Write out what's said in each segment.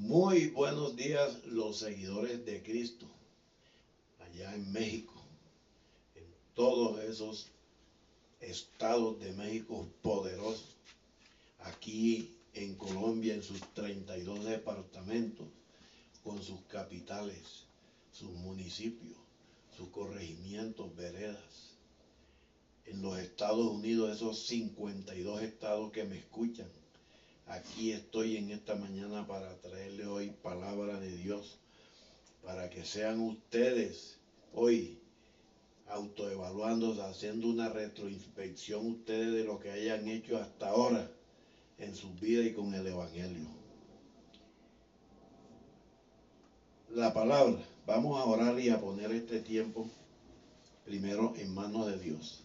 Muy buenos días los seguidores de Cristo, allá en México, en todos esos estados de México poderosos, aquí en Colombia en sus 32 departamentos, con sus capitales, sus municipios, sus corregimientos, veredas. En los Estados Unidos, esos 52 estados que me escuchan, aquí estoy en esta mañana para traerle hoy palabra de Dios, para que sean ustedes hoy autoevaluándose, haciendo una retroinspección ustedes de lo que hayan hecho hasta ahora en sus vidas y con el Evangelio. La palabra, vamos a orar y a poner este tiempo primero en manos de Dios.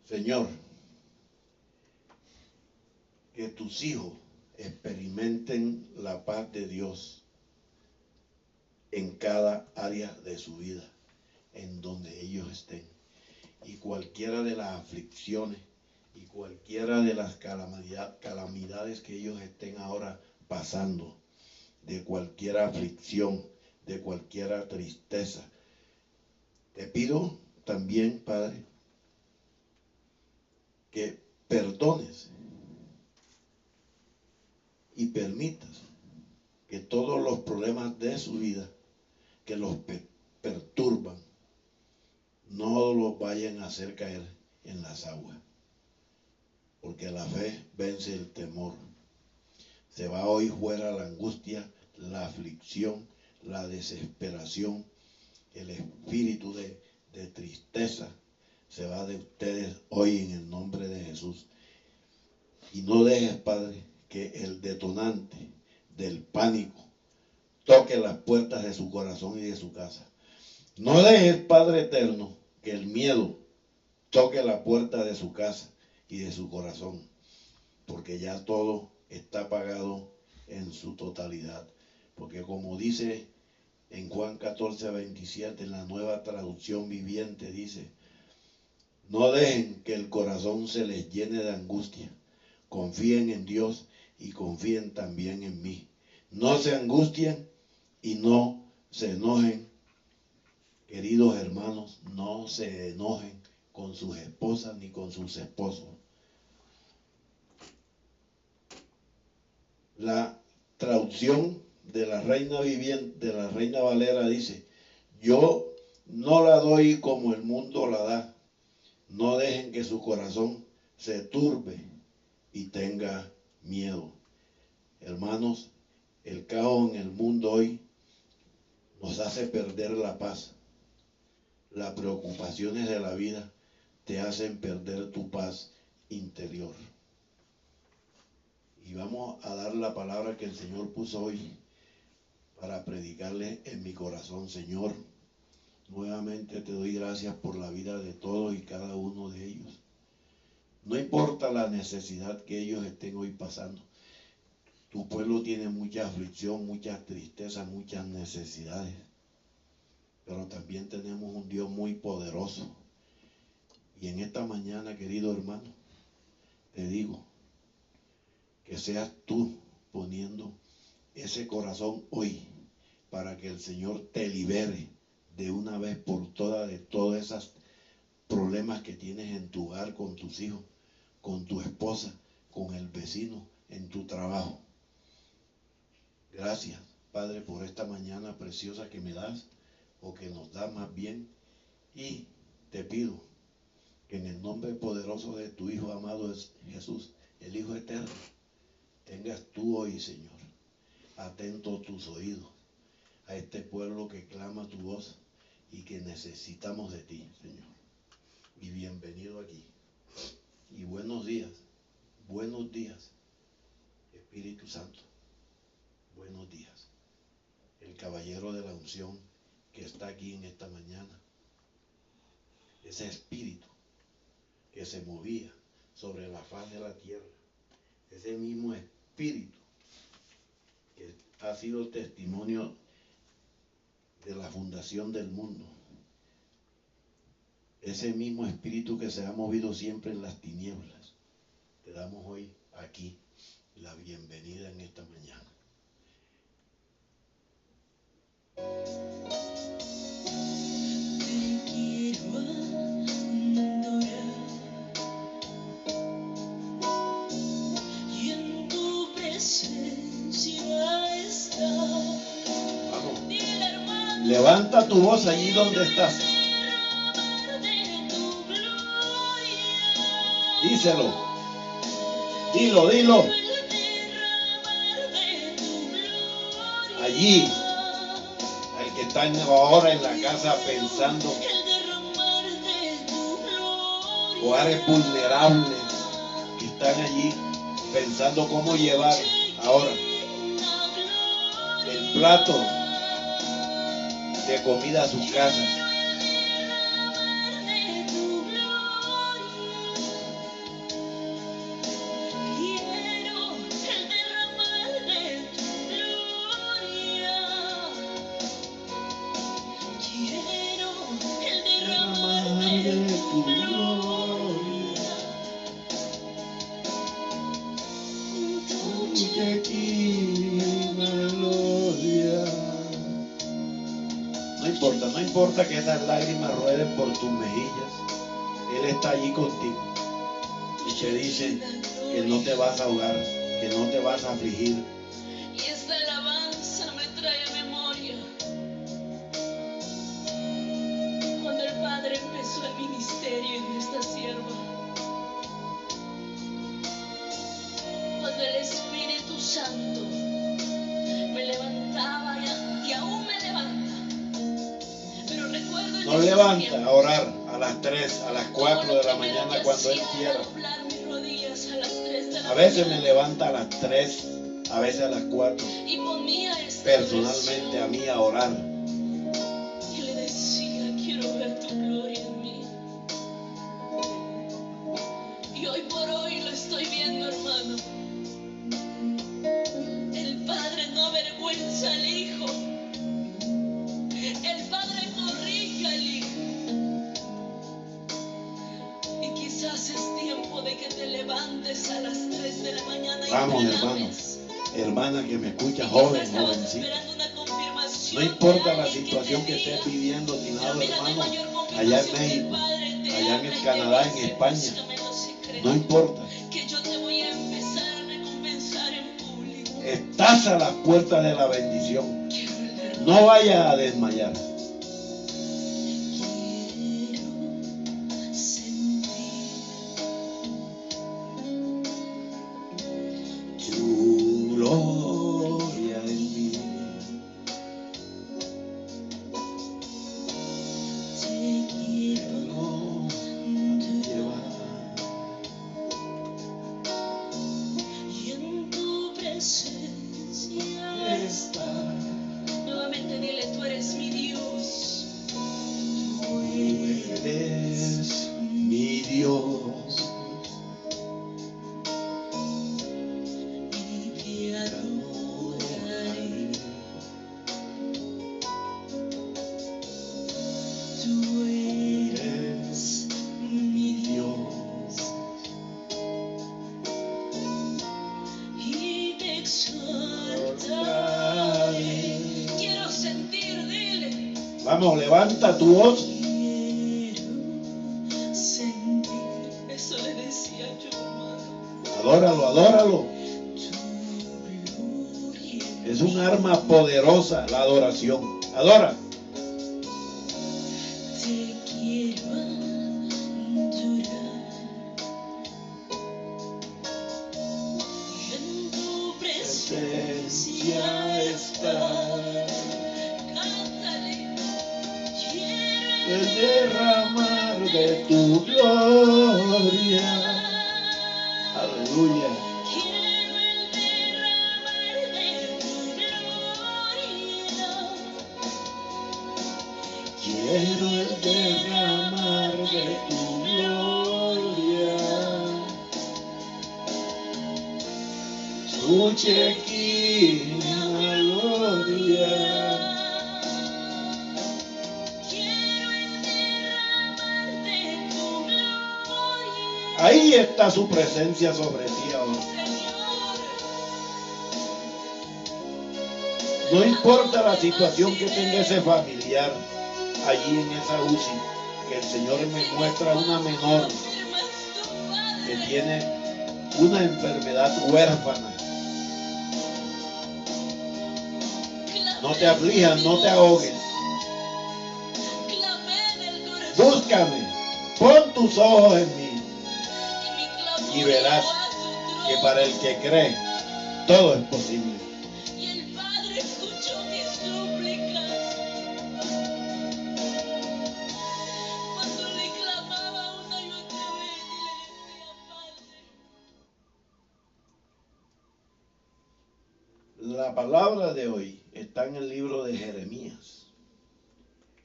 Señor, que tus hijos experimenten la paz de Dios en cada área de su vida, en donde ellos estén. Y cualquiera de las aflicciones y cualquiera de las calamidades que ellos estén ahora pasando, de cualquier aflicción, de cualquier tristeza, te pido también, Padre, que perdones y permitas que todos los problemas de su vida que los perturban no los vayan a hacer caer en las aguas, porque la fe vence el temor. Se va hoy fuera la angustia, la aflicción, la desesperación, el espíritu de tristeza se va de ustedes hoy en el nombre de Jesús. Y no dejes, Padre, que el detonante del pánico toque las puertas de su corazón y de su casa. No dejes, Padre eterno, que el miedo toque la puerta de su casa y de su corazón, porque ya todo está pagado en su totalidad. Porque como dice en Juan 14:27, en la Nueva Traducción Viviente, dice: no dejen que el corazón se les llene de angustia. Confíen en Dios y confíen también en mí. No se angustien y no se enojen. Queridos hermanos, no se enojen con sus esposas ni con sus esposos. La traducción de la Reina Viviente, de la Reina Valera, dice: yo no la doy como el mundo la da. No dejen que su corazón se turbe y tenga miedo. Hermanos, el caos en el mundo hoy nos hace perder la paz. Las preocupaciones de la vida te hacen perder tu paz interior. Y vamos a dar la palabra que el Señor puso hoy para predicarle en mi corazón. Señor, nuevamente te doy gracias por la vida de todos y cada uno de ellos. No importa la necesidad que ellos estén hoy pasando. Tu pueblo tiene mucha aflicción, mucha tristeza, muchas necesidades. Pero también tenemos un Dios muy poderoso. Y en esta mañana, querido hermano, te digo que seas tú poniendo ese corazón hoy para que el Señor te libere de una vez por todas de todos esos problemas que tienes en tu hogar, con tus hijos, con tu esposa, con el vecino, en tu trabajo. Gracias, Padre, por esta mañana preciosa que me das, o que nos da más bien, y te pido que en el nombre poderoso de tu Hijo amado Jesús, el Hijo eterno, tengas tú hoy, Señor, atento tus oídos a este pueblo que clama tu voz y que necesitamos de ti, Señor. Y bienvenido aquí. Y buenos días, Espíritu Santo. Buenos días. El caballero de la unción que está aquí en esta mañana. Ese espíritu que se movía sobre la faz de la tierra. Ese mismo espíritu que ha sido testimonio de la fundación del mundo. Ese mismo espíritu que se ha movido siempre en las tinieblas. Te damos hoy aquí la bienvenida en esta mañana. Levanta tu voz allí donde estás. Díselo. Dilo, dilo. Allí, al que está ahora en la casa pensando, hogares vulnerables que están allí pensando cómo llevar ahora el plato de comida a sus casas. No importa que esas lágrimas rueden por tus mejillas, Él está allí contigo y te dice que no te vas a ahogar, que no te vas a afligir. Y esta alabanza me trae a memoria cuando el Padre empezó el ministerio en esta sierva, cuando el Espíritu Santo me levantaba y aún me levanta. Pero recuerdo no levanta a orar a las 3, a las 4 de la mañana cuando Él quiera. A veces me levanta a las 3, a veces a las 4. Personalmente a mí a orar. Y le decía, quiero ver tu gloria en mí. Y hoy por hoy lo estoy viendo, hermano. El Padre no avergüenza al Hijo. El Padre corrige al Hijo. Y quizás es tiempo de que te levantes a las 3 de la mañana. Vamos, y hermano, hermana que me escucha, joven, jovencita. No importa la situación que estés viviendo, estimado hermano, allá en México, allá en el Canadá, en España. No importa. Estás a las puertas de la bendición. No vayas a desmayar. Tu gloria en mí. Te quiero llevar. Y en tu presencia estar. Nuevamente dile, tú eres mi Dios. Tú eres mi Dios. Y te adoraré. Tú eres mi Dios. Y te exaltaré. Quiero sentir, dile. Vamos, levanta tu voz. Quiero sentir. Eso le decía yo, hermano. Adóralo, adóralo. Tu gloria. Es un arma poderosa la adoración. Adora. Te quiero adorar. Y en tu presencia estar. Cántale. Quiero El derramar de tu gloria. Aleluya. Quiero el derramar de tu gloria. Quiero el derramar de tu gloria. Tu chequina gloria. Quiero el derramar de tu gloria. Ahí está su presencia sobre ti ahora. No importa la situación que tenga ese familiar allí en esa UCI, que el Señor me muestra una menor que tiene una enfermedad huérfana. No te aflijas, no te ahogues. Búscame, pon tus ojos en mí y verás que para el que cree todo es posible. Y el Padre escuchó mis súplicas. Cuando le clamaba una y otra vez y le decía, Padre. La palabra de hoy está en el libro de Jeremías.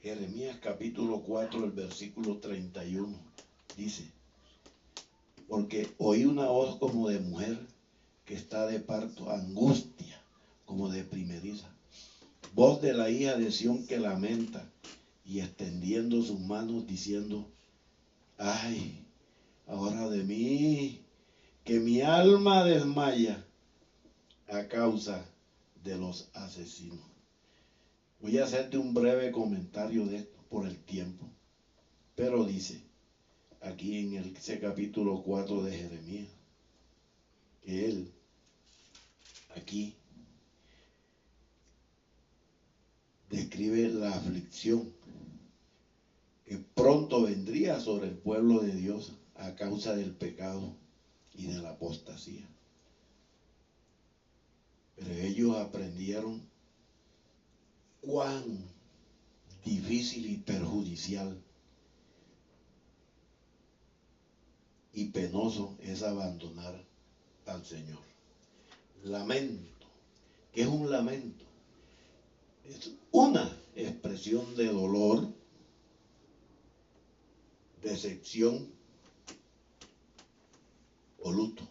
Jeremías capítulo 4, el versículo 31. Dice: porque oí una voz como de mujer que está de parto, angustia como de primeriza. Voz de la hija de Sión que lamenta y extendiendo sus manos diciendo: ay, ahora de mí, que mi alma desmaya a causa de los asesinos. Voy a hacerte un breve comentario de esto por el tiempo, pero dice aquí en ese capítulo 4 de Jeremías que él aquí describe la aflicción que pronto vendría sobre el pueblo de Dios a causa del pecado y de la apostasía. Pero ellos aprendieron cuán difícil y perjudicial y penoso es abandonar al Señor. Lamento. ¿Qué es un lamento? Es una expresión de dolor, decepción o luto.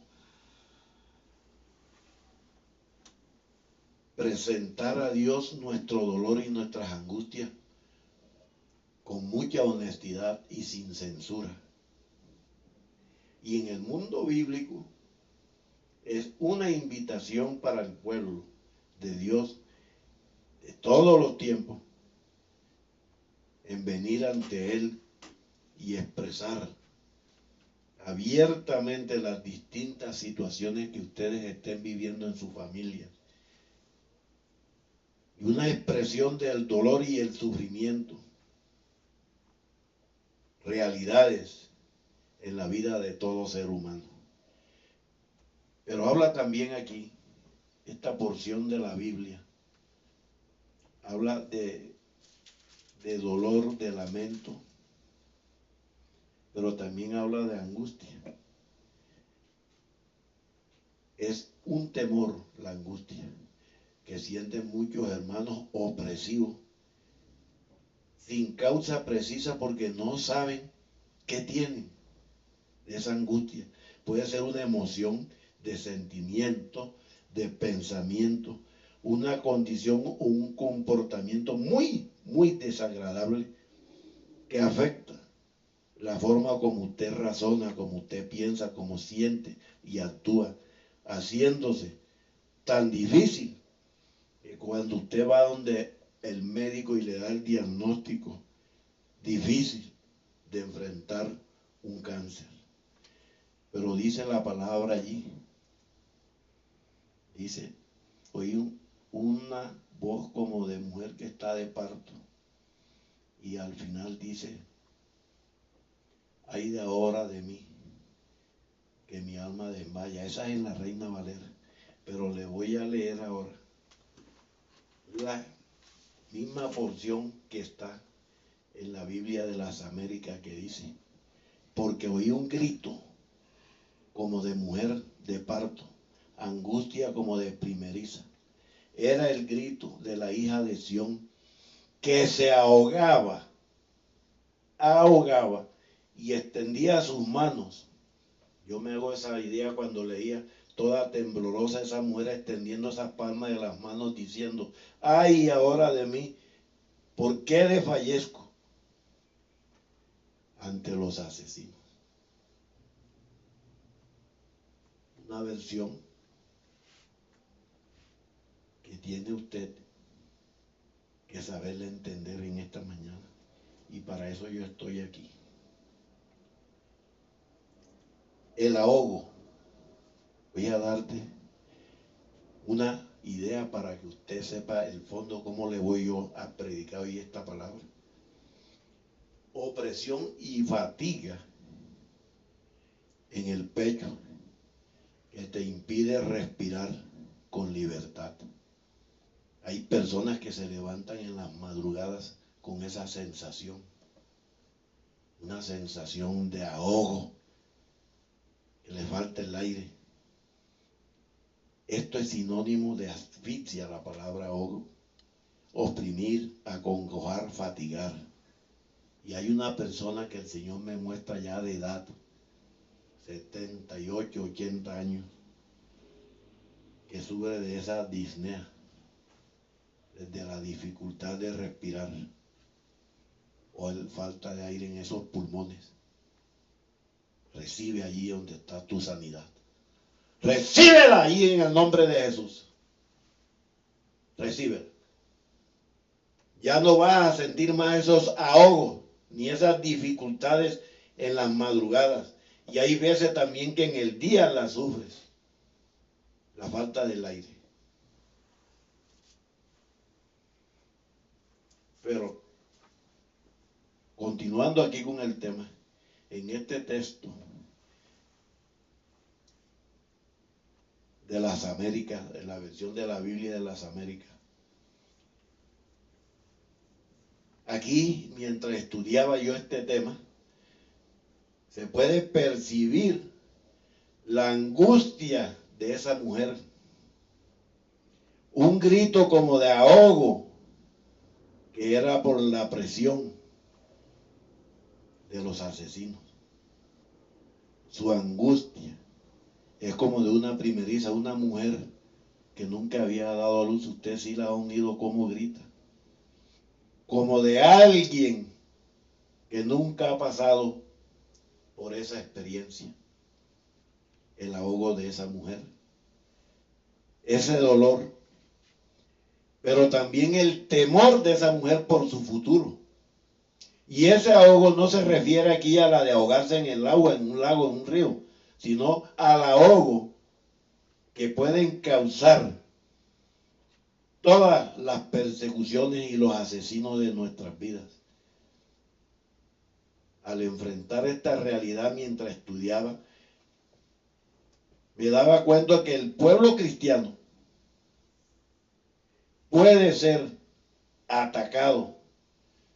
Presentar a Dios nuestro dolor y nuestras angustias con mucha honestidad y sin censura. Y en el mundo bíblico es una invitación para el pueblo de Dios de todos los tiempos en venir ante Él y expresar abiertamente las distintas situaciones que ustedes estén viviendo en su familia. Y una expresión del dolor y el sufrimiento. Realidades en la vida de todo ser humano. Pero habla también aquí, esta porción de la Biblia, habla de dolor, de lamento, pero también habla de angustia. Es un temor, la angustia, que sienten muchos hermanos opresivos, sin causa precisa porque no saben qué tienen de esa angustia. Puede ser una emoción de sentimiento, de pensamiento, una condición o un comportamiento muy, muy desagradable que afecta la forma como usted razona, como usted piensa, como siente y actúa, haciéndose tan difícil que cuando usted va donde el médico y le da el diagnóstico difícil de enfrentar un cáncer. Pero dice la palabra allí, dice, oí una voz como de mujer que está de parto y al final dice: ay de ahora de mí, que mi alma desmaya. Esa es en la Reina Valera, pero le voy a leer ahora la misma porción que está en la Biblia de las Américas, que dice: porque oí un grito como de mujer de parto, angustia como de primeriza. Era el grito de la hija de Sión que se ahogaba y extendía sus manos. Yo me hago esa idea cuando leía, toda temblorosa esa mujer extendiendo esas palmas de las manos diciendo: ay ahora de mí, ¿por qué desfallezco ante los asesinos? Una versión que tiene usted que saberle entender en esta mañana. Y para eso yo estoy aquí. El ahogo. Voy a darte una idea para que usted sepa el fondo cómo le voy yo a predicar hoy esta palabra. Opresión y fatiga en el pecho que te impide respirar con libertad. Hay personas que se levantan en las madrugadas con esa sensación, una sensación de ahogo, que le falta el aire. Esto es sinónimo de asfixia, la palabra ahogo, oprimir, acongojar, fatigar. Y hay una persona que el Señor me muestra ya de edad, 78, 80 años, que sufre de esa disnea, desde la dificultad de respirar o la falta de aire en esos pulmones. Recibe allí donde está tu sanidad. Recíbela allí en el nombre de Jesús. Recíbela. Ya no vas a sentir más esos ahogos ni esas dificultades en las madrugadas. Y hay veces también que en el día las sufres. La falta del aire. Pero, continuando aquí con el tema, en este texto de las Américas, en la versión de la Biblia de las Américas, aquí, mientras estudiaba yo este tema, se puede percibir la angustia de esa mujer. Un grito como de ahogo, que era por la presión de los asesinos. Su angustia es como de una primeriza, una mujer que nunca había dado a luz. Usted sí la ha oído cómo grita. Como de alguien que nunca ha pasado por esa experiencia. El ahogo de esa mujer. Ese dolor. Pero también el temor de esa mujer por su futuro. Y ese ahogo no se refiere aquí a la de ahogarse en el agua, en un lago, en un río, sino al ahogo que pueden causar todas las persecuciones y los asesinos de nuestras vidas. Al enfrentar esta realidad mientras estudiaba, me daba cuenta que el pueblo cristiano puede ser atacado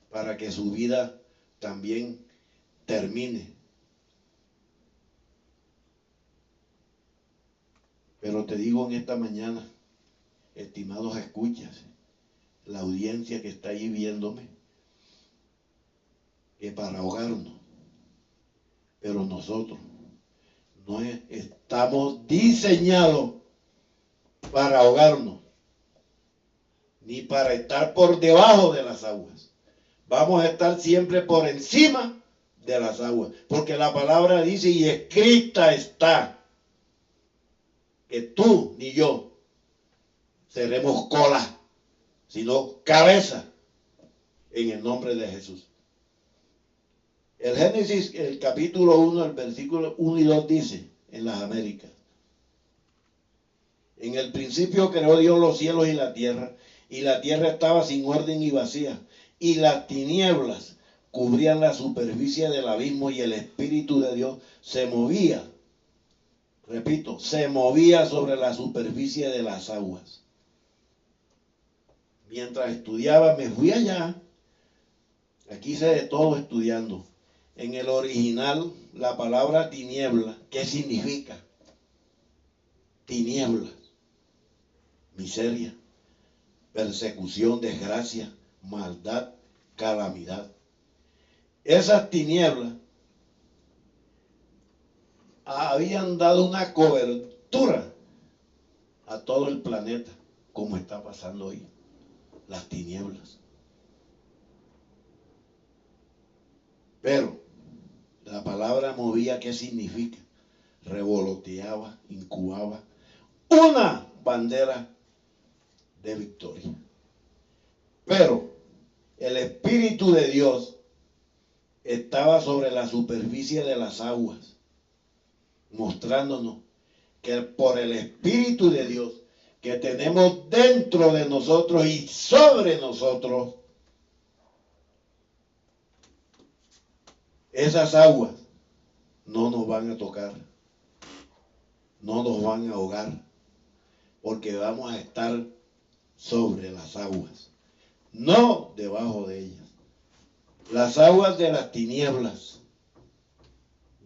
para que su vida también termine. Pero te digo en esta mañana, estimados escuchas, la audiencia que está ahí viéndome, que para ahogarnos, pero nosotros no estamos diseñados para ahogarnos, ni para estar por debajo de las aguas. Vamos a estar siempre por encima de las aguas, porque la palabra dice, y escrita está, que tú ni yo seremos cola, sino cabeza, en el nombre de Jesús. El Génesis, el capítulo 1, el versículo 1 y 2 dice, en las Américas, en el principio creó Dios los cielos y la tierra estaba sin orden y vacía, y las tinieblas cubrían la superficie del abismo, y el Espíritu de Dios se movía, repito, se movía sobre la superficie de las aguas. Mientras estudiaba, me fui allá, aquí hice de todo estudiando. En el original, la palabra tiniebla, ¿qué significa? Tinieblas, miseria, persecución, desgracia, maldad, calamidad. Esas tinieblas habían dado una cobertura a todo el planeta, como está pasando hoy, las tinieblas. Pero la palabra movía, ¿qué significa? Revoloteaba, incubaba una bandera de victoria. Pero el Espíritu de Dios estaba sobre la superficie de las aguas, mostrándonos que por el Espíritu de Dios que tenemos dentro de nosotros y sobre nosotros, esas aguas no nos van a tocar, no nos van a ahogar, porque vamos a estar sobre las aguas, no debajo de ellas. Las aguas de las tinieblas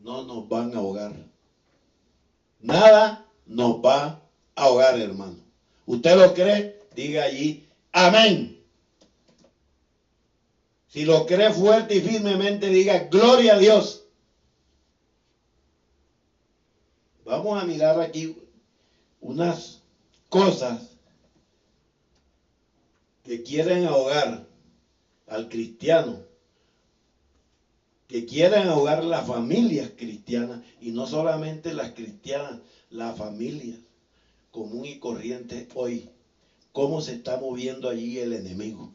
no nos van a ahogar. Nada nos va a ahogar, hermano. ¿Usted lo cree? Diga allí, amén. Si lo cree fuerte y firmemente, diga, gloria a Dios. Vamos a mirar aquí unas cosas que quieren ahogar al cristiano, que quieren ahogar las familias cristianas, y no solamente las cristianas, las familias común y corriente hoy. ¿Cómo se está moviendo allí el enemigo?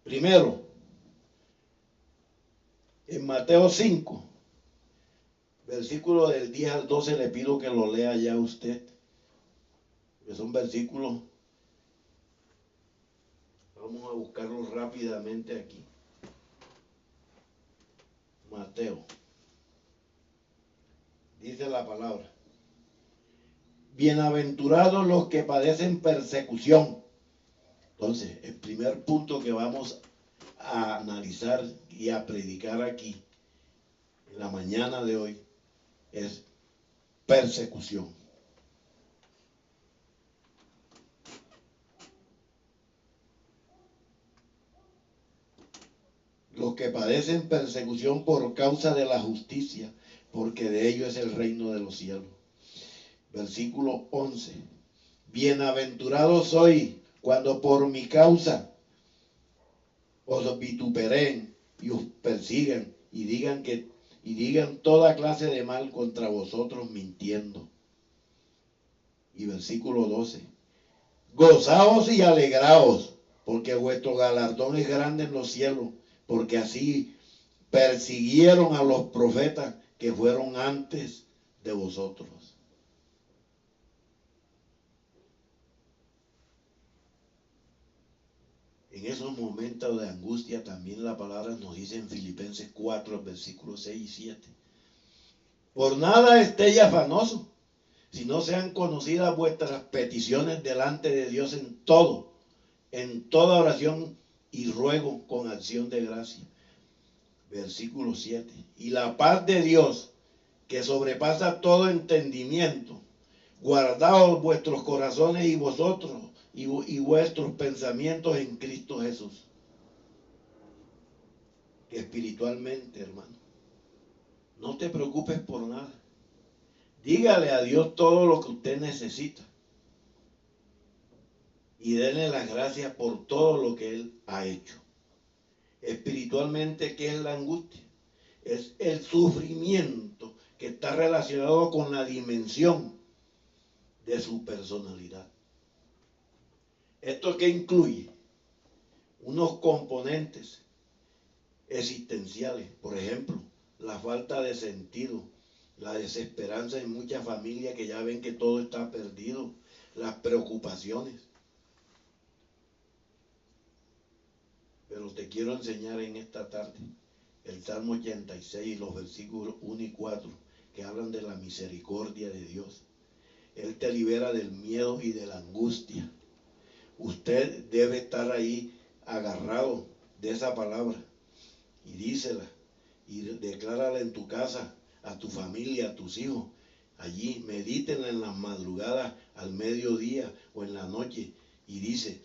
Primero, en Mateo 5, versículo del 10 al 12, le pido que lo lea ya usted, que son versículos. Vamos a buscarlos rápidamente aquí. Mateo. Dice la palabra: bienaventurados los que padecen persecución. Entonces, el primer punto que vamos a analizar y a predicar aquí en la mañana de hoy es persecución. Los que padecen persecución por causa de la justicia, porque de ellos es el reino de los cielos. Versículo 11. Bienaventurados sois cuando por mi causa os vituperen y os persigan y digan toda clase de mal contra vosotros mintiendo. Y versículo 12. Gozaos y alegraos, porque vuestro galardón es grande en los cielos, porque así persiguieron a los profetas que fueron antes de vosotros. En esos momentos de angustia también la palabra nos dice en Filipenses 4, versículos 6 y 7. Por nada estéis afanosos, si no sean conocidas vuestras peticiones delante de Dios en toda oración y ruego con acción de gracia. Versículo 7. Y la paz de Dios, que sobrepasa todo entendimiento, guardaos vuestros corazones y vosotros y vuestros pensamientos en Cristo Jesús. Que espiritualmente, hermano, no te preocupes por nada. Dígale a Dios todo lo que usted necesita y denle las gracias por todo lo que Él ha hecho. Espiritualmente, ¿qué es la angustia? Es el sufrimiento que está relacionado con la dimensión de su personalidad. ¿Esto qué incluye? Unos componentes existenciales, por ejemplo, la falta de sentido, la desesperanza en muchas familias que ya ven que todo está perdido, las preocupaciones. Pero te quiero enseñar en esta tarde el Salmo 86 y los versículos 1 y 4 que hablan de la misericordia de Dios. Él te libera del miedo y de la angustia. Usted debe estar ahí agarrado de esa palabra y dísela y declárala en tu casa, a tu familia, a tus hijos. Allí medítenla en las madrugadas, al mediodía o en la noche. Y dice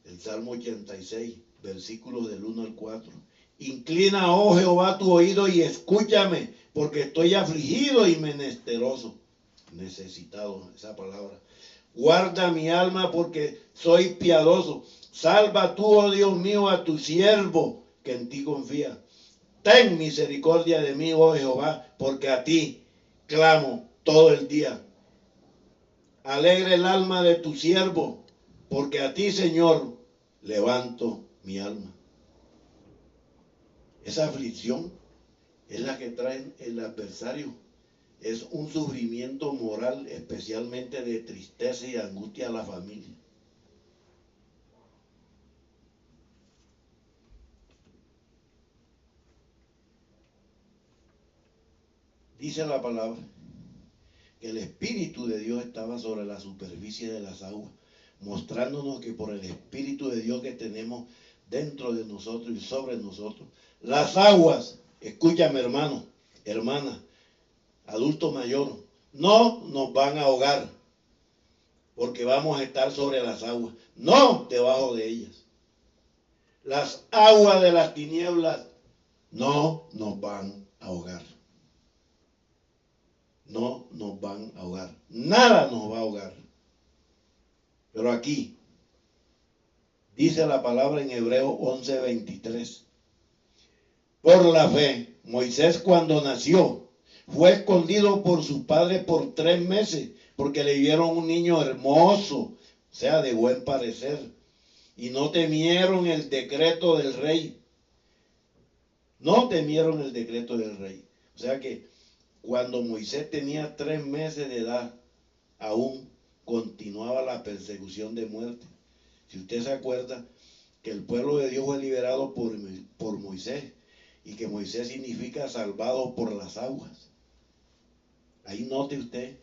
el Salmo 86, versículos del 1 al 4. Inclina, oh Jehová, tu oído y escúchame, porque estoy afligido y menesteroso. Necesitado, esa palabra. Guarda mi alma porque soy piadoso. Salva tú, oh Dios mío, a tu siervo que en ti confía. Ten misericordia de mí, oh Jehová, porque a ti clamo todo el día. Alegre el alma de tu siervo, porque a ti, Señor, levanto mi alma. Esa aflicción es la que trae el adversario. Es un sufrimiento moral, especialmente de tristeza y angustia a la familia. Dice la palabra que el Espíritu de Dios estaba sobre la superficie de las aguas, mostrándonos que por el Espíritu de Dios que tenemos dentro de nosotros y sobre nosotros, las aguas, escúchame hermano, hermana, adulto mayor, no nos van a ahogar, porque vamos a estar sobre las aguas, no debajo de ellas. Las aguas de las tinieblas no nos van a ahogar. No nos van a ahogar. Nada nos va a ahogar. Pero aquí dice la palabra en Hebreos 11:23. Por la fe, Moisés cuando nació fue escondido por sus padres por 3 meses porque le vieron un niño hermoso, o sea, de buen parecer, y no temieron el decreto del rey. No temieron el decreto del rey. O sea que cuando Moisés tenía 3 meses de edad, aún continuaba la persecución de muerte. Si usted se acuerda que el pueblo de Dios fue liberado por Moisés, y que Moisés significa salvado por las aguas. Ahí note usted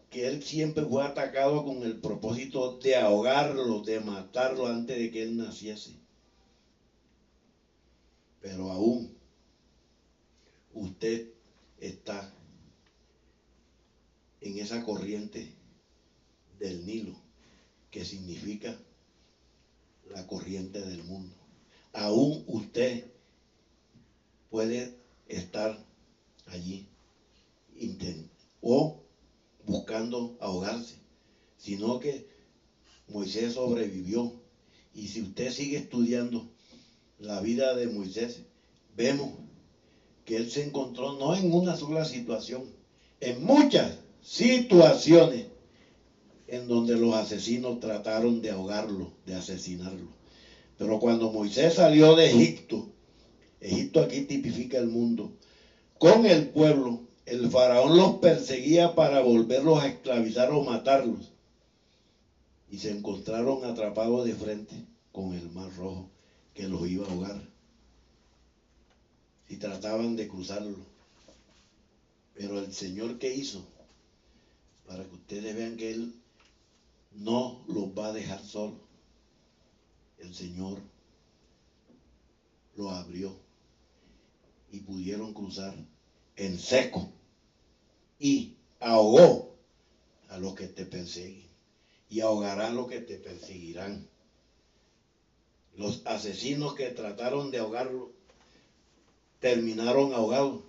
que él siempre fue atacado con el propósito de ahogarlo, de matarlo antes de que él naciese. Pero aún usted está en esa corriente del Nilo, que significa la corriente del mundo. Aún usted puede estar allí o buscando ahogarse, sino que Moisés sobrevivió. Y si usted sigue estudiando la vida de Moisés, vemos que él se encontró no en una sola situación, en muchas situaciones en donde los asesinos trataron de ahogarlo, de asesinarlo. Pero cuando Moisés salió de Egipto, Egipto aquí tipifica el mundo, con el pueblo, el faraón los perseguía para volverlos a esclavizar o matarlos. Y se encontraron atrapados de frente con el mar rojo que los iba a ahogar. Y trataban de cruzarlo. Pero el Señor, ¿qué hizo? Para que ustedes vean que Él no los va a dejar solos. El Señor lo abrió y pudieron cruzar en seco, y ahogó a los que te persiguen y ahogará a los que te perseguirán. Los asesinos que trataron de ahogarlo terminaron ahogados.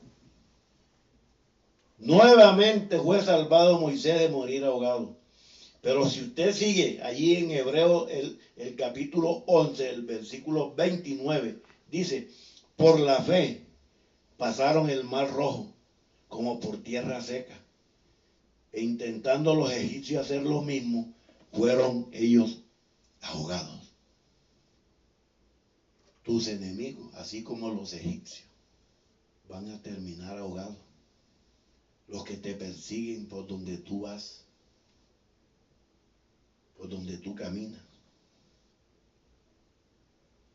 Nuevamente fue salvado Moisés de morir ahogado. Pero si usted sigue allí en Hebreos el capítulo 11, el versículo 29, dice, por la fe pasaron el mar rojo como por tierra seca, e intentando los egipcios hacer lo mismo, fueron ellos ahogados. Tus enemigos, así como los egipcios, van a terminar ahogados. Los que te persiguen por donde tú vas, por donde tú caminas.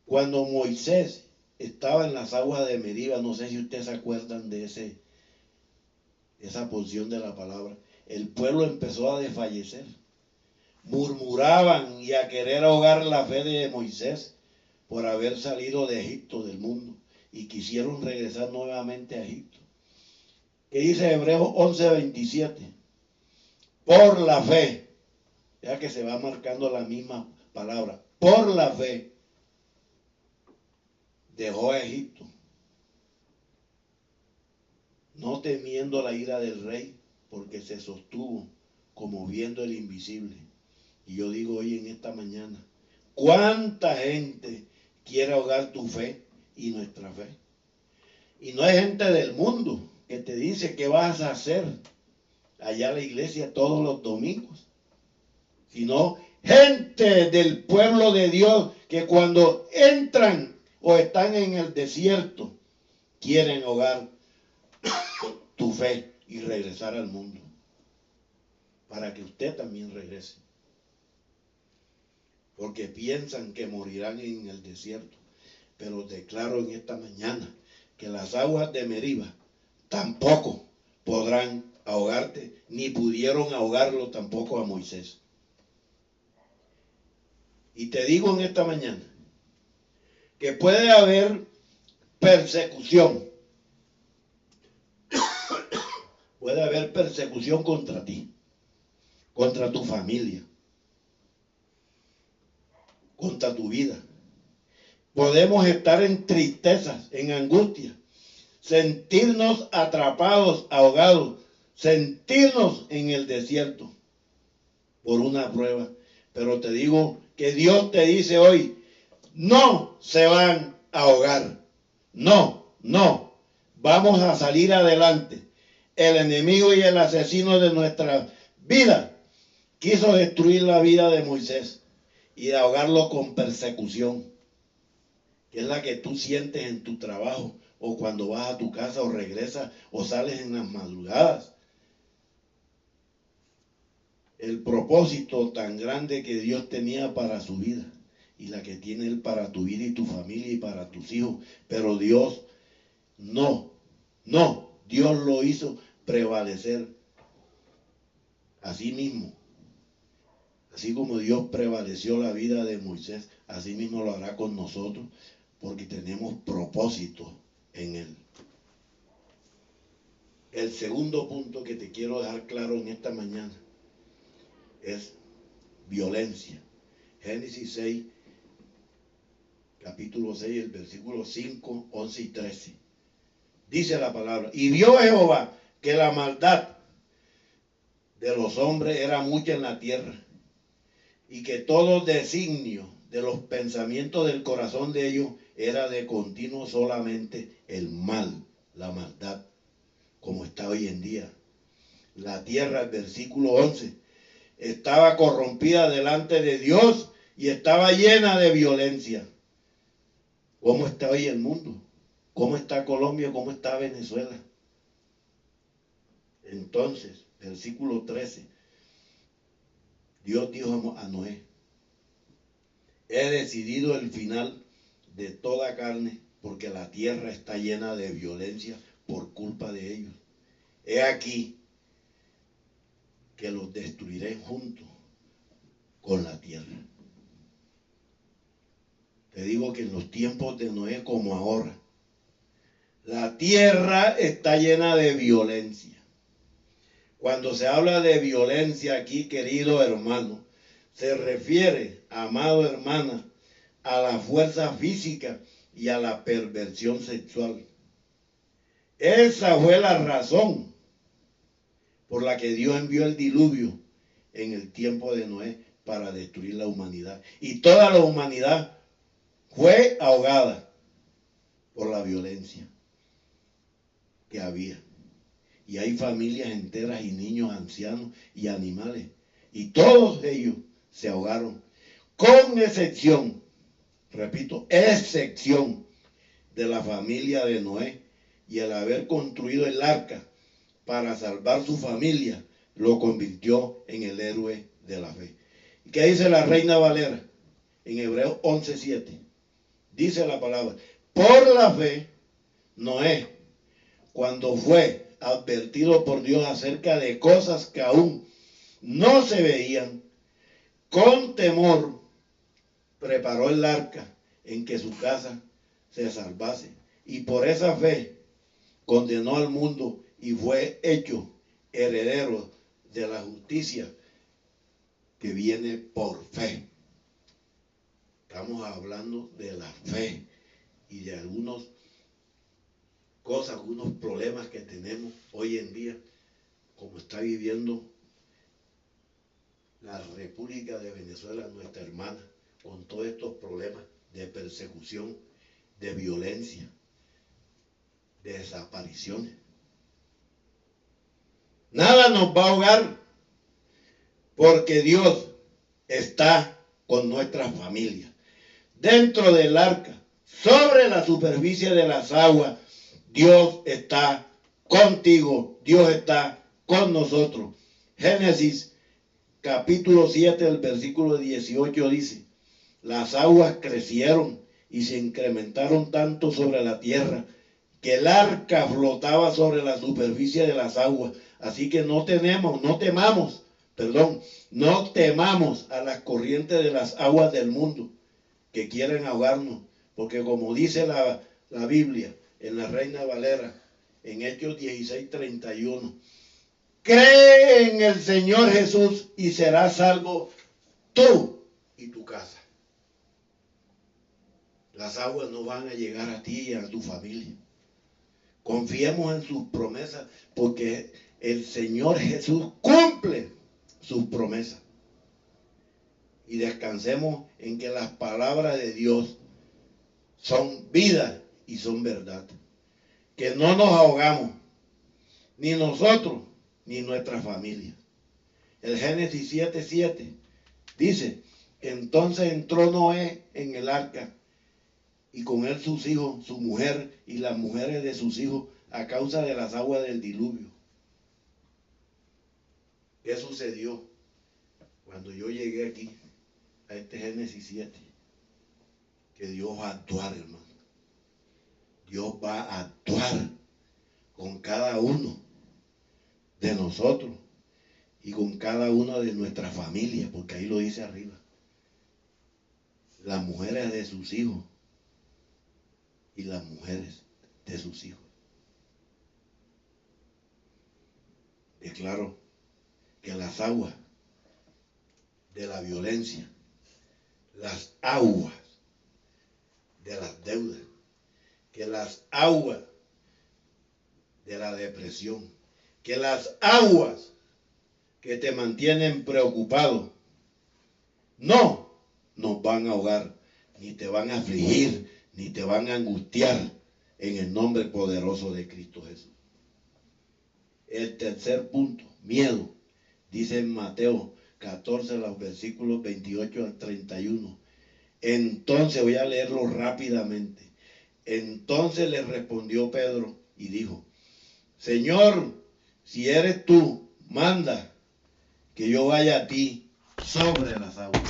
Cuando Moisés estaba en las aguas de Meriba, no sé si ustedes se acuerdan de esa porción de la palabra, el pueblo empezó a desfallecer. Murmuraban y a querer ahogar la fe de Moisés por haber salido de Egipto, del mundo, y quisieron regresar nuevamente a Egipto. ¿Qué dice Hebreos 11:27? Por la fe, ya que se va marcando la misma palabra, por la fe dejó a Egipto, no temiendo la ira del rey, porque se sostuvo como viendo el invisible. Y yo digo hoy en esta mañana, ¿cuánta gente quiere ahogar tu fe y nuestra fe? Y no es gente del mundo que te dice qué vas a hacer allá a la iglesia todos los domingos, sino gente del pueblo de Dios que cuando entran o están en el desierto, quieren ahogar tu fe y regresar al mundo, para que usted también regrese. Porque piensan que morirán en el desierto. Pero declaro en esta mañana que las aguas de Meriba tampoco podrán ahogarte, ni pudieron ahogarlo tampoco a Moisés. Y te digo en esta mañana que puede haber persecución. Puede haber persecución contra ti, contra tu familia, contra tu vida. Podemos estar en tristezas, en angustia, sentirnos atrapados, ahogados, sentirnos en el desierto por una prueba. Pero te digo que Dios te dice hoy, no se van a ahogar. No, no. Vamos a salir adelante. El enemigo y el asesino de nuestra vida quiso destruir la vida de Moisés y ahogarlo con persecución, que es la que tú sientes en tu trabajo, o cuando vas a tu casa, o regresas, o sales en las madrugadas. El propósito tan grande que Dios tenía para su vida, y la que tiene Él para tu vida y tu familia y para tus hijos. Pero Dios no, Dios lo hizo prevalecer a sí mismo. Así como Dios prevaleció la vida de Moisés, así mismo lo hará con nosotros, porque tenemos propósito en Él. El segundo punto que te quiero dejar claro en esta mañana es violencia. Génesis 6, capítulo 6, el versículo 5, 11 y 13. Dice la palabra: y vio Jehová que la maldad de los hombres era mucha en la tierra, y que todo designio de los pensamientos del corazón de ellos era de continuo solamente el mal, la maldad, como está hoy en día. La tierra, el versículo 11, estaba corrompida delante de Dios y estaba llena de violencia. ¿Cómo está hoy el mundo? ¿Cómo está Colombia? ¿Cómo está Venezuela? Entonces, versículo 13, Dios dijo a Noé: he decidido el final de toda carne, porque la tierra está llena de violencia por culpa de ellos. He aquí que los destruiré junto con la tierra. Te digo que en los tiempos de Noé como ahora, la tierra está llena de violencia. Cuando se habla de violencia aquí, querido hermano, se refiere, amado hermana, a la fuerza física y a la perversión sexual. Esa fue la razón por la que Dios envió el diluvio en el tiempo de Noé para destruir la humanidad. Y toda la humanidad fue ahogada por la violencia que había. Y hay familias enteras y niños, ancianos y animales. Y todos ellos se ahogaron, con excepción, repito, excepción de la familia de Noé. Y el haber construido el arca para salvar su familia, lo convirtió en el héroe de la fe. ¿Qué dice la Reina Valera? En Hebreos 11:7. Dice la palabra: por la fe, Noé, cuando fue advertido por Dios acerca de cosas que aún no se veían, con temor preparó el arca en que su casa se salvase. Y por esa fe condenó al mundo y fue hecho heredero de la justicia que viene por fe. Estamos hablando de la fe y de algunas cosas, algunos problemas que tenemos hoy en día, como está viviendo la República de Venezuela, nuestra hermana, con todos estos problemas de persecución, de violencia, de desapariciones. Nada nos va a ahogar, porque Dios está con nuestra familia. Dentro del arca, sobre la superficie de las aguas, Dios está contigo, Dios está con nosotros. Génesis capítulo 7, el versículo 18 dice: las aguas crecieron y se incrementaron tanto sobre la tierra que el arca flotaba sobre la superficie de las aguas. Así que no temamos a las corrientes de las aguas del mundo que quieren ahogarnos, porque como dice la Biblia en la Reina Valera, en Hechos 16:31, cree en el Señor Jesús y serás salvo tú y tu casa. Las aguas no van a llegar a ti y a tu familia. Confiemos en sus promesas, porque el Señor Jesús cumple sus promesas. Y descansemos en que las palabras de Dios son vida y son verdad. Que no nos ahogamos, ni nosotros, ni nuestra familia. El Génesis 7:7 dice: entonces entró Noé en el arca, y con él sus hijos, su mujer y las mujeres de sus hijos, a causa de las aguas del diluvio. ¿Qué sucedió cuando yo llegué aquí, a este Génesis 7? Que Dios va a actuar, hermano. Dios va a actuar con cada uno de nosotros y con cada una de nuestras familias, porque ahí lo dice arriba. Las mujeres de sus hijos y las mujeres de sus hijos. Declaro que las aguas de la violencia, las aguas de las deudas, que las aguas de la depresión, que las aguas que te mantienen preocupado no nos van a ahogar, ni te van a afligir, ni te van a angustiar, en el nombre poderoso de Cristo Jesús. El tercer punto, miedo, dice en Mateo 14, los versículos 28 al 31. Entonces, voy a leerlo rápidamente. Entonces le respondió Pedro y dijo: Señor, si eres tú, manda que yo vaya a ti sobre las aguas.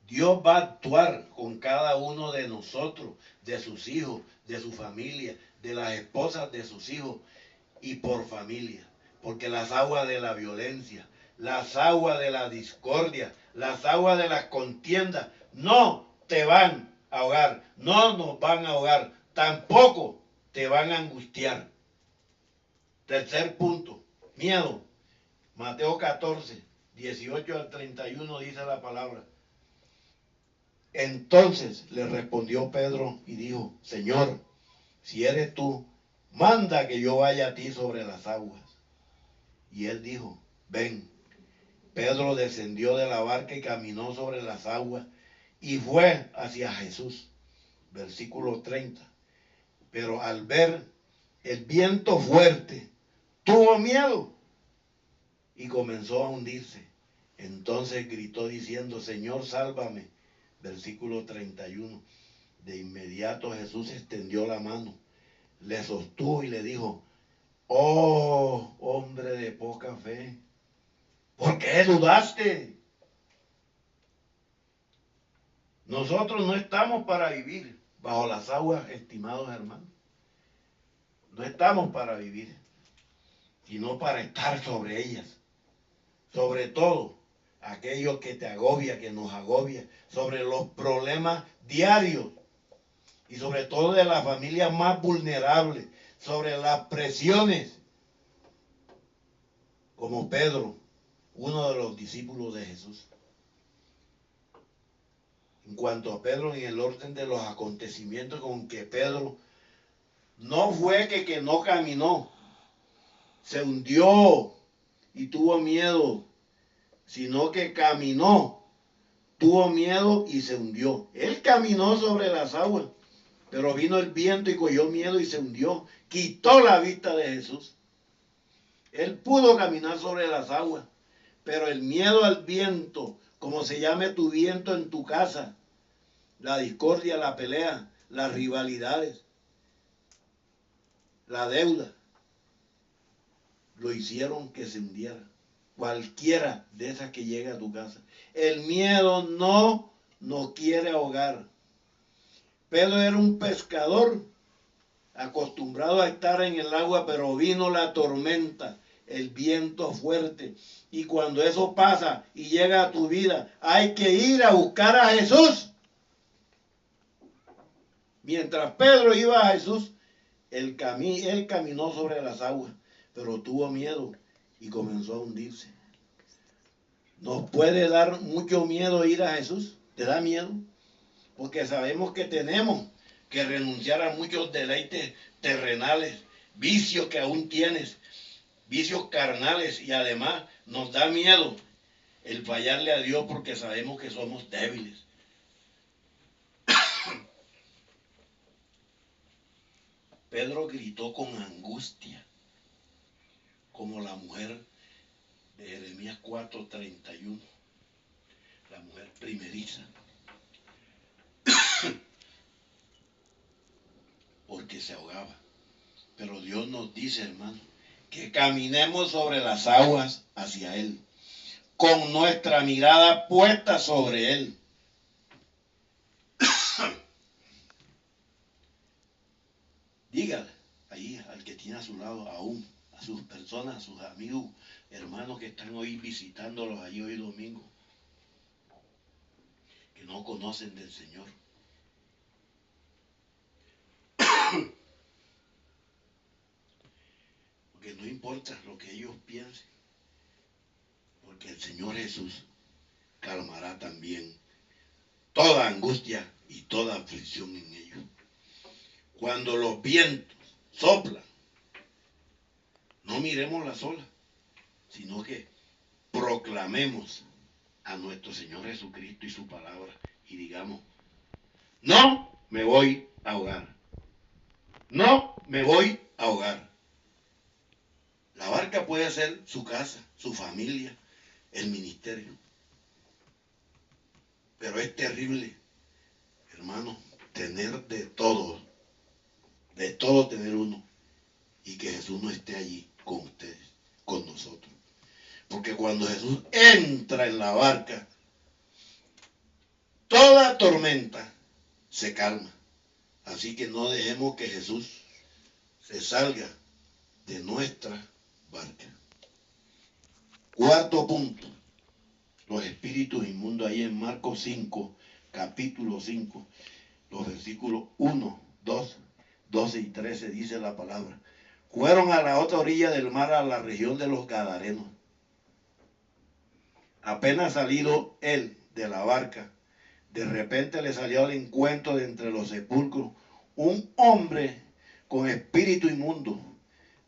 Dios va a actuar con cada uno de nosotros, de sus hijos, de su familia, de las esposas de sus hijos y por familia. Porque las aguas de la violencia, las aguas de la discordia, las aguas de las contiendas no te van a ahogar, no nos van a ahogar, tampoco te van a angustiar. Tercer punto, miedo. Mateo 14, 18 al 31 dice la palabra. Entonces le respondió Pedro y dijo: Señor, si eres tú, manda que yo vaya a ti sobre las aguas. Y él dijo: ven. Pedro descendió de la barca y caminó sobre las aguas y fue hacia Jesús. Versículo 30. Pero al ver el viento fuerte, tuvo miedo y comenzó a hundirse. Entonces gritó diciendo: Señor, sálvame. Versículo 31. De inmediato Jesús extendió la mano, le sostuvo y le dijo: oh, hombre de poca fe, ¿por qué dudaste? Nosotros no estamos para vivir bajo las aguas, estimados hermanos. No estamos para vivir, sino para estar sobre ellas. Sobre todo aquello que te agobia, que nos agobia, sobre los problemas diarios y sobre todo de las familias más vulnerables, sobre las presiones, como Pedro, uno de los discípulos de Jesús. En cuanto a Pedro, en el orden de los acontecimientos con que Pedro no fue que no caminó, se hundió y tuvo miedo, sino que caminó, tuvo miedo y se hundió. Él caminó sobre las aguas, Pero vino el viento y cogió miedo y se hundió. Quitó la vista de Jesús. Él pudo caminar sobre las aguas, pero el miedo al viento, como se llame tu viento en tu casa, la discordia, la pelea, las rivalidades, la deuda, lo hicieron que se hundiera. Cualquiera de esas que llegue a tu casa. El miedo no nos quiere ahogar. Pedro era un pescador acostumbrado a estar en el agua, pero vino la tormenta, el viento fuerte. Y cuando eso pasa y llega a tu vida, hay que ir a buscar a Jesús. Mientras Pedro iba a Jesús, él caminó sobre las aguas, pero tuvo miedo y comenzó a hundirse. Nos puede dar mucho miedo ir a Jesús. ¿Te da miedo? Porque sabemos que tenemos que renunciar a muchos deleites terrenales, vicios que aún tienes, vicios carnales, y además nos da miedo el fallarle a Dios porque sabemos que somos débiles. Pedro gritó con angustia, como la mujer de Jeremías 4:31, la mujer primeriza, porque se ahogaba. Pero Dios nos dice, hermano, que caminemos sobre las aguas hacia Él, con nuestra mirada puesta sobre Él. Dígale ahí al que tiene a su lado, aún a sus personas, a sus amigos, hermanos que están hoy visitándolos ahí hoy domingo, que no conocen del Señor. Porque no importa lo que ellos piensen, porque el Señor Jesús calmará también toda angustia y toda aflicción en ellos. Cuando los vientos soplan, no miremos las olas, sino que proclamemos a nuestro Señor Jesucristo y su palabra y digamos, no me voy a ahogar, no me voy a ahogar. La barca puede ser su casa, su familia, el ministerio, pero es terrible, hermano, tener de todo tener uno, y que Jesús no esté allí con ustedes, con nosotros. Porque cuando Jesús entra en la barca, toda tormenta se calma. Así que no dejemos que Jesús se salga de nuestra barca. Cuarto punto, los espíritus inmundos, ahí en Marcos 5, capítulo 5, los versículos 1, 2, 12 y 13 dice la palabra. Fueron a la otra orilla del mar, a la región de los Gadarenos. Apenas salido él de la barca, de repente le salió al encuentro de entre los sepulcros un hombre con espíritu inmundo.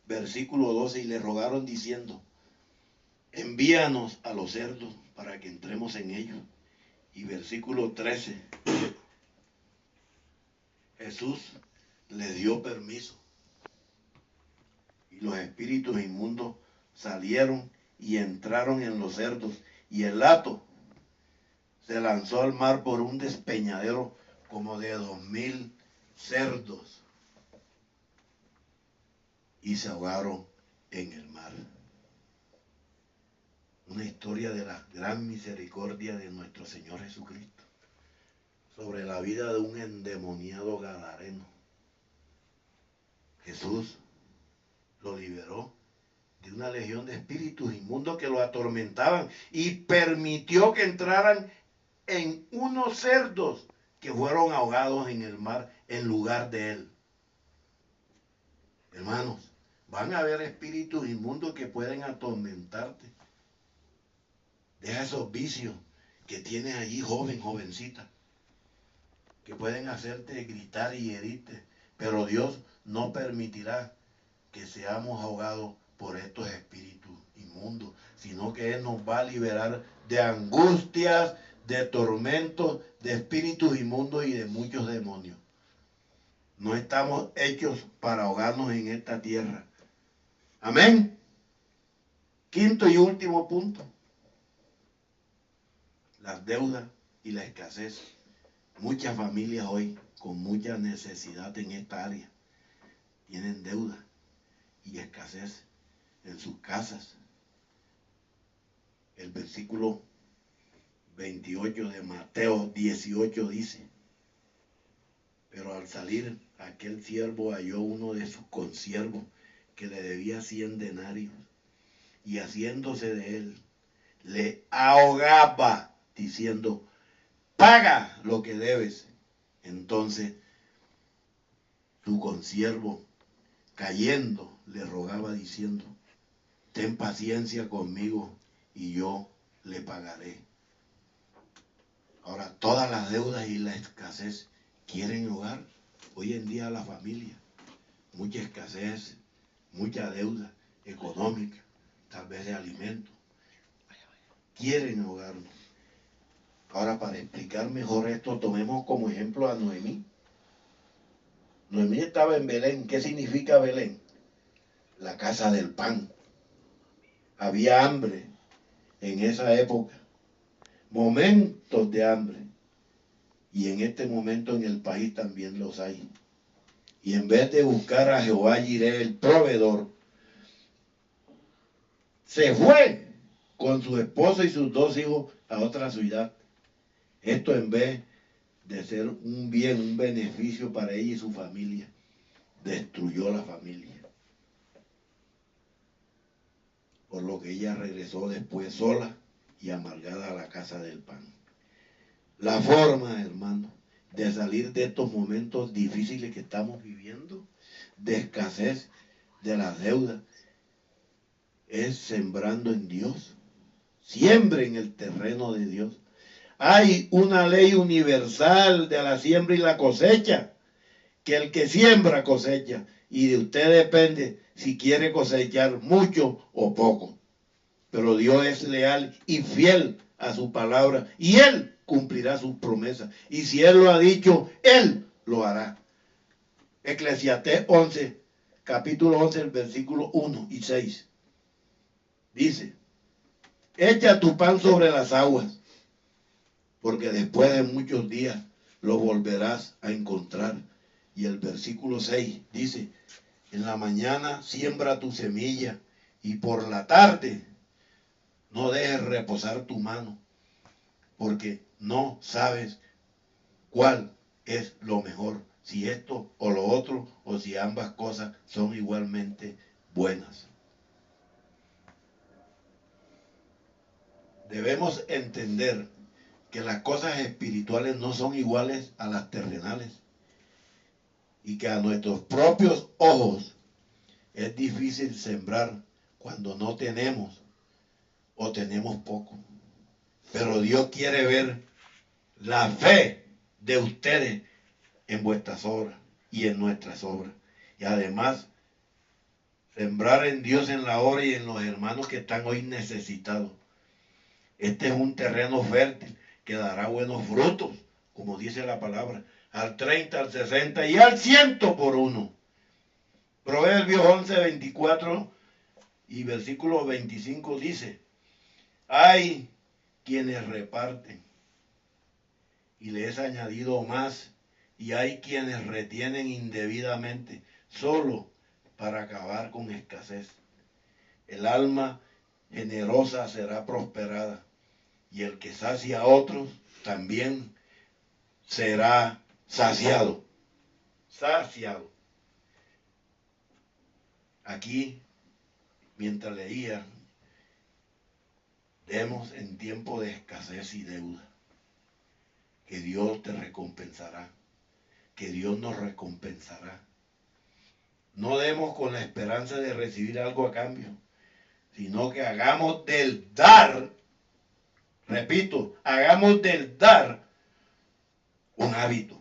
Versículo 12, y le rogaron diciendo, envíanos a los cerdos para que entremos en ellos. Y versículo 13, Jesús le dio permiso. Y los espíritus inmundos salieron y entraron en los cerdos, y el hato se lanzó al mar por un despeñadero como de 2000 cerdos, y se ahogaron en el mar. Una historia de la gran misericordia de nuestro Señor Jesucristo sobre la vida de un endemoniado gadareno. Jesús lo liberó de una legión de espíritus inmundos que lo atormentaban y permitió que entraran en unos cerdos que fueron ahogados en el mar en lugar de él. Hermanos, van a haber espíritus inmundos que pueden atormentarte. Deja esos vicios que tienes allí, jovencita, que pueden hacerte gritar y herirte, pero Dios no permitirá que seamos ahogados por estos espíritus inmundos, sino que Él nos va a liberar de angustias, de tormentos, de espíritus inmundos y de muchos demonios. No estamos hechos para ahogarnos en esta tierra. Amén. Quinto y último punto. Las deudas y la escasez. Muchas familias hoy con mucha necesidad en esta área tienen deuda y escasez en sus casas. El versículo 28 de Mateo 18 dice: pero al salir aquel siervo halló uno de sus consiervos que le debía 100 denarios, y haciéndose de él, le ahogaba diciendo: paga lo que debes. Entonces su consiervo, cayendo, le rogaba diciendo: ten paciencia conmigo y yo le pagaré. Ahora, todas las deudas y la escasez quieren hogar hoy en día a la familia. Mucha escasez, mucha deuda económica, tal vez de alimentos. Quieren ahogarnos. Ahora, para explicar mejor esto, tomemos como ejemplo a Noemí. Noemí estaba en Belén. ¿Qué significa Belén? La casa del pan. Había hambre en esa época. Momentos de hambre. Y en este momento en el país también los hay. Y en vez de buscar a Jehová Jireh, el proveedor, se fue con su esposo y sus 2 hijos a otra ciudad. Esto en vez de ser un bien, un beneficio para ella y su familia, destruyó la familia. Por lo que ella regresó después sola y amargada a la casa del pan. La forma, hermano, de salir de estos momentos difíciles que estamos viviendo, de escasez, de las deudas, es sembrando en Dios. Siembre en el terreno de Dios. Hay una ley universal de la siembra y la cosecha, que el que siembra cosecha, y de usted depende si quiere cosechar mucho o poco. Pero Dios es leal y fiel a su palabra, y Él cumplirá sus promesas. Y si Él lo ha dicho, Él lo hará. Eclesiastés 11, capítulo 11, el versículo 1 y 6. Dice: echa tu pan sobre las aguas, porque después de muchos días lo volverás a encontrar. Y el versículo 6 dice: en la mañana siembra tu semilla, y por la tarde no dejes reposar tu mano, porque no sabes cuál es lo mejor, si esto o lo otro, o si ambas cosas son igualmente buenas. Debemos entender que las cosas espirituales no son iguales a las terrenales, y que a nuestros propios ojos es difícil sembrar cuando no tenemos o tenemos poco. Pero Dios quiere ver la fe de ustedes en vuestras obras y en nuestras obras. Y además, sembrar en Dios en la obra y en los hermanos que están hoy necesitados. Este es un terreno fértil que dará buenos frutos, como dice la palabra, al 30, al 60 y al 100 por uno. Proverbios 11, 24 y versículo 25 dice: hay quienes reparten y les es añadido más, y hay quienes retienen indebidamente, solo para acabar con escasez. El alma generosa será prosperada, y el que sacia a otros también será saciado. Saciado. Aquí, mientras leía, demos en tiempo de escasez y deuda, que Dios te recompensará, que Dios nos recompensará. No demos con la esperanza de recibir algo a cambio, sino que hagamos del dar, repito, hagamos del dar un hábito.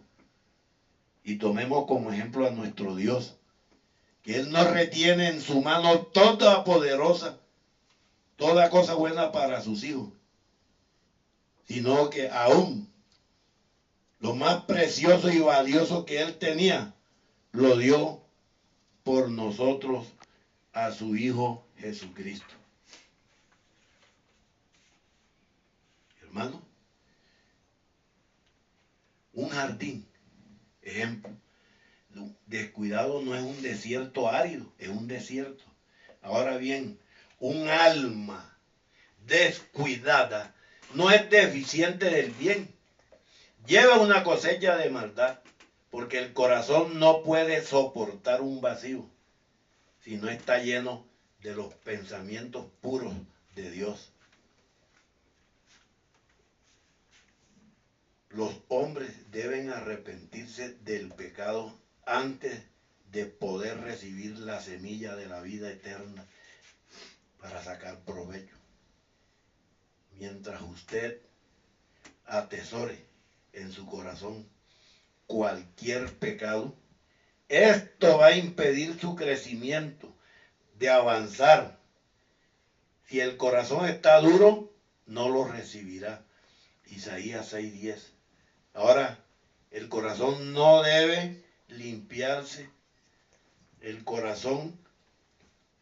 Y tomemos como ejemplo a nuestro Dios, que Él nos retiene en su mano toda poderosa, toda cosa buena para sus hijos, sino que aún lo más precioso y valioso que Él tenía, lo dio por nosotros a su Hijo Jesucristo. Hermano, un jardín, ejemplo, descuidado no es un desierto árido, es un desierto. Ahora bien, un alma descuidada no es deficiente del bien, lleva una cosecha de maldad, porque el corazón no puede soportar un vacío si no está lleno de los pensamientos puros de Dios. Los hombres deben arrepentirse del pecado antes de poder recibir la semilla de la vida eterna para sacar provecho. Mientras usted atesore en su corazón cualquier pecado, esto va a impedir su crecimiento, de avanzar. Si el corazón está duro, no lo recibirá. Isaías 6:10. Ahora, el corazón no debe limpiarse. El corazón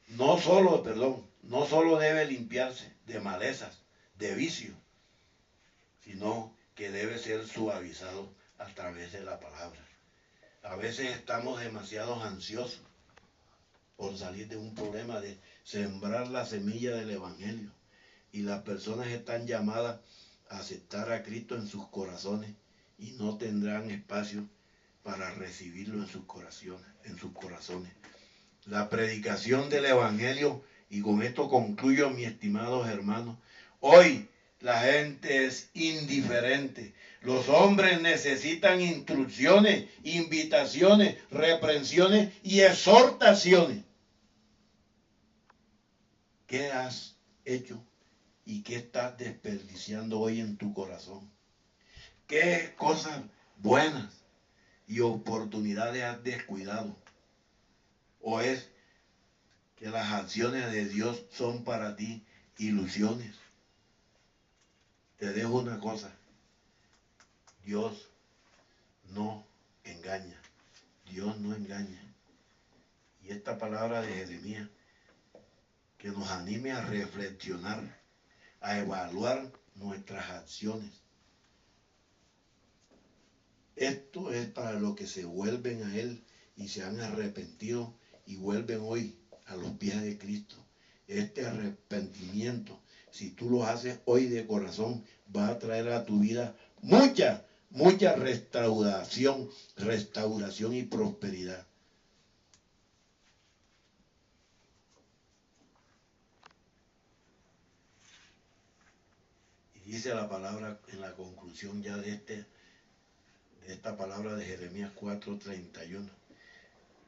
no solo debe limpiarse de malezas, de vicios, sino que debe ser suavizado a través de la palabra. A veces estamos demasiado ansiosos por salir de un problema, de sembrar la semilla del Evangelio. Y las personas están llamadas a aceptar a Cristo en sus corazones y no tendrán espacio para recibirlo en sus corazones. La predicación del Evangelio, y con esto concluyo, mis estimados hermanos, hoy la gente es indiferente. Los hombres necesitan instrucciones, invitaciones, reprensiones y exhortaciones. ¿Qué has hecho y qué estás desperdiciando hoy en tu corazón? ¿Qué cosas buenas y oportunidades has descuidado? ¿O es que las acciones de Dios son para ti ilusiones? Te dejo una cosa: Dios no engaña. Dios no engaña. Y esta palabra de Jeremías, que nos anime a reflexionar, a evaluar nuestras acciones. Esto es para los que se vuelven a Él y se han arrepentido y vuelven hoy a los pies de Cristo. Este arrepentimiento, si tú lo haces hoy de corazón, va a traer a tu vida mucha restauración y prosperidad. Y dice la palabra en la conclusión ya de esta palabra de Jeremías 4:31.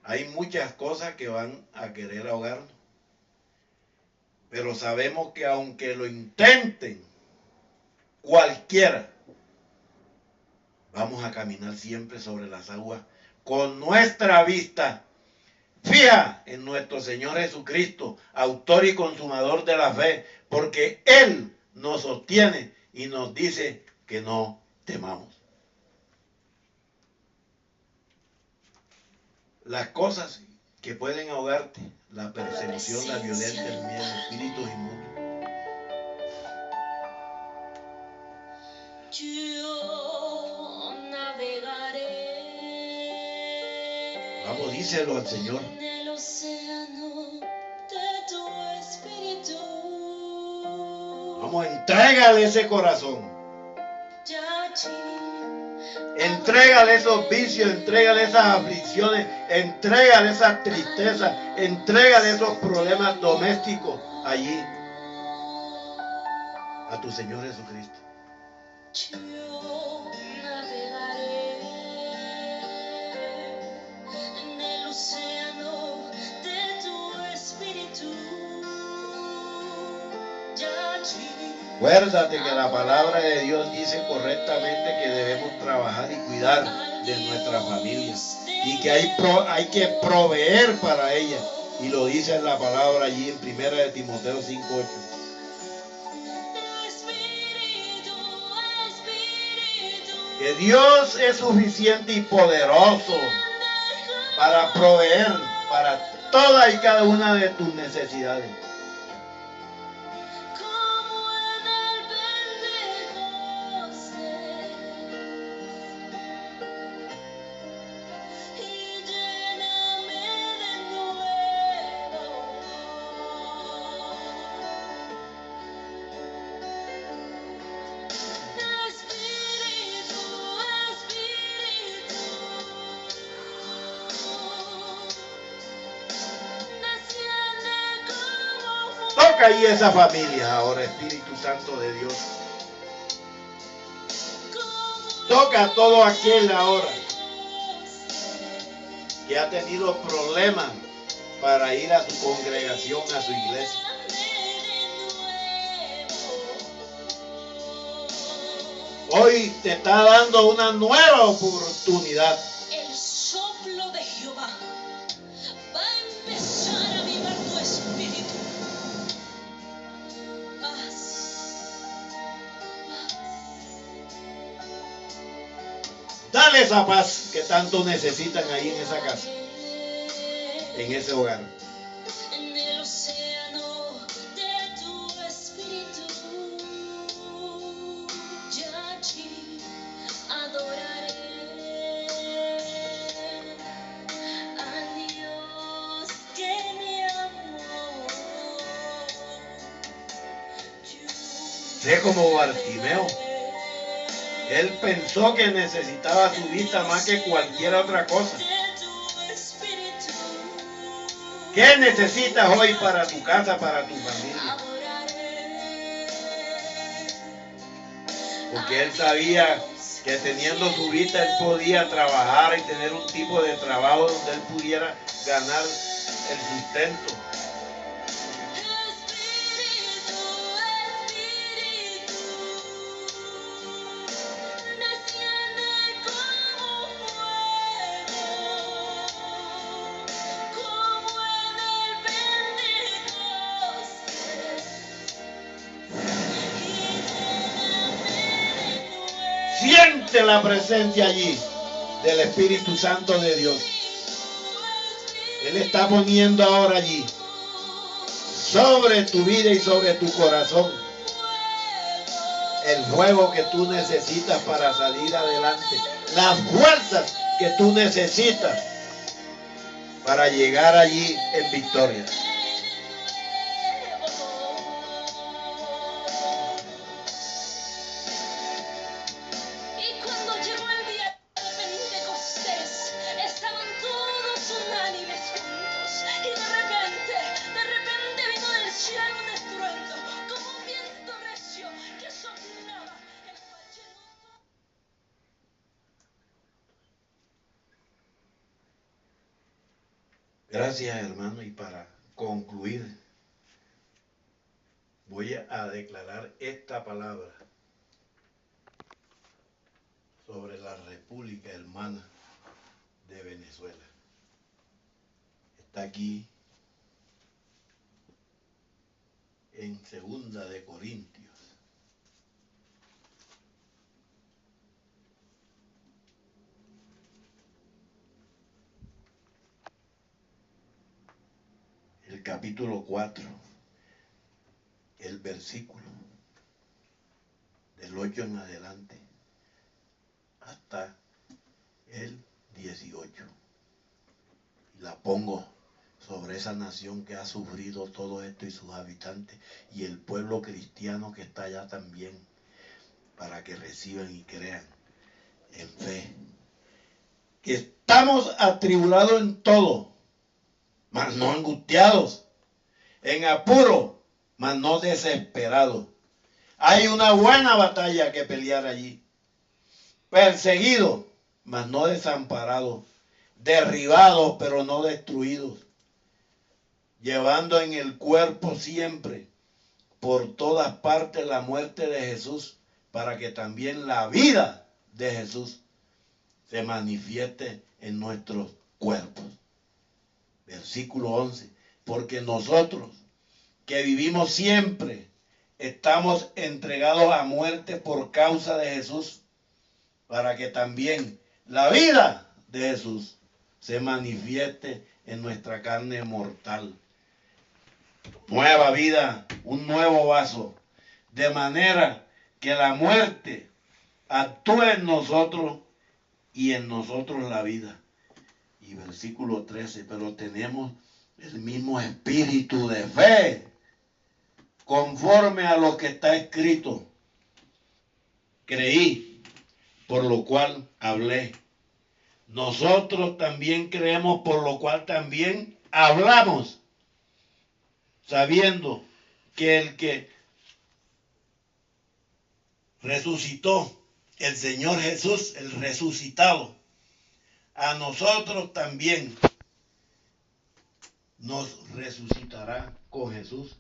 Hay muchas cosas que van a querer ahogarnos, pero sabemos que aunque lo intenten cualquiera, vamos a caminar siempre sobre las aguas con nuestra vista fija en nuestro Señor Jesucristo, autor y consumador de la fe, porque Él nos sostiene y nos dice que no temamos. Las cosas que pueden ahogarte: la persecución, la violencia, el miedo, espíritus inmundos. Yo navegaré. Vamos, díselo al Señor. En el océano de tu espíritu. Vamos, entrégale ese corazón. Entrégale esos vicios, entrégale esas aflicciones, entrégale esas tristezas, entrégale esos problemas domésticos allí a tu Señor Jesucristo. Yo navegaré en el océano de tu espíritu. Acuérdate que la palabra de Dios dice correctamente que debemos trabajar y cuidar de nuestra familia y que hay que proveer para ella, y lo dice en la palabra allí en 1 de Timoteo 5:8. Que Dios es suficiente y poderoso para proveer para todas y cada una de tus necesidades. Como en el Pentecostés, y lléname de nuevo. Espíritu, Espíritu, desciende como Toca ahí esa familia ahora, Espíritu Santo de Dios. Toca a todo aquel ahora que ha tenido problemas para ir a su congregación, a su iglesia. Hoy te está dando una nueva oportunidad. El soplo de Jehová va a empezar a avivar tu espíritu. Paz. Dale esa paz que tanto necesitan ahí en esa casa, en ese hogar. En el océano de tu espíritu, ya allí adoraré al Dios que me amó. Sé como Bartimeo. Él pensó que necesitaba su vista más que cualquier otra cosa. ¿Qué necesitas hoy para tu casa, para tu familia? Porque él sabía que teniendo su vista él podía trabajar y tener un tipo de trabajo donde él pudiera ganar el sustento. Siente la presencia allí del Espíritu Santo de Dios. Él está poniendo ahora allí sobre tu vida y sobre tu corazón el fuego que tú necesitas para salir adelante, las fuerzas que tú necesitas para llegar allí en victoria. Gracias, hermano, y para concluir voy a declarar esta palabra sobre la República Hermana de Venezuela. Está aquí en 2 de Corintios. El capítulo 4, el versículo del 8 en adelante hasta el 18. Y la pongo sobre esa nación que ha sufrido todo esto y sus habitantes y el pueblo cristiano que está allá también, para que reciban y crean en fe. Que estamos atribulados en todo, mas no angustiados, en apuro, mas no desesperados. Hay una buena batalla que pelear allí. Perseguidos, mas no desamparados. Derribados, pero no destruidos. Llevando en el cuerpo siempre, por todas partes, la muerte de Jesús, para que también la vida de Jesús se manifieste en nuestros cuerpos. Versículo 11. Porque nosotros, que vivimos siempre, estamos entregados a muerte por causa de Jesús, para que también la vida de Jesús se manifieste en nuestra carne mortal. Nueva vida, un nuevo vaso, de manera que la muerte actúe en nosotros y en nosotros la vida. Y versículo 13, pero tenemos el mismo espíritu de fe, conforme a lo que está escrito. Creí, por lo cual hablé. Nosotros también creemos, por lo cual también hablamos, sabiendo que el que resucitó, el Señor Jesús, el resucitado, a nosotros también nos resucitará con Jesús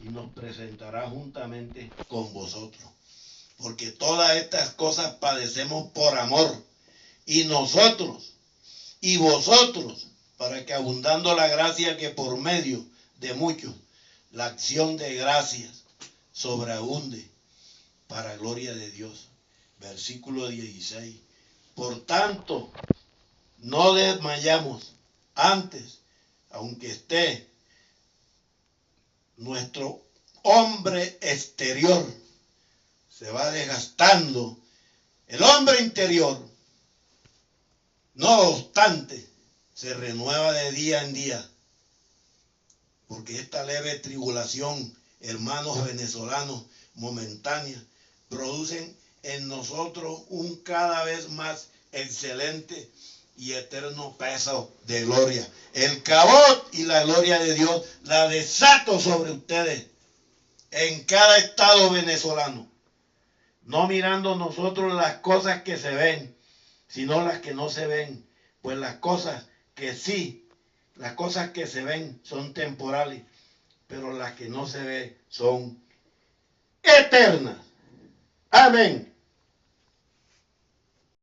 y nos presentará juntamente con vosotros. Porque todas estas cosas padecemos por amor, y nosotros y vosotros, para que abundando la gracia que por medio de muchos, la acción de gracias sobreabunde para gloria de Dios. Versículo 16. Por tanto, no desmayamos antes, aunque esté nuestro hombre exterior, se va desgastando, el hombre interior, no obstante, se renueva de día en día, porque esta leve tribulación, hermanos venezolanos, momentánea, producen en nosotros un cada vez más excelente y eterno peso de gloria. El cabot y la gloria de Dios la desato sobre ustedes en cada estado venezolano, no mirando nosotros las cosas que se ven, sino las que no se ven, pues las cosas que sí, las cosas que se ven son temporales, pero las que no se ven son eternas. Amén.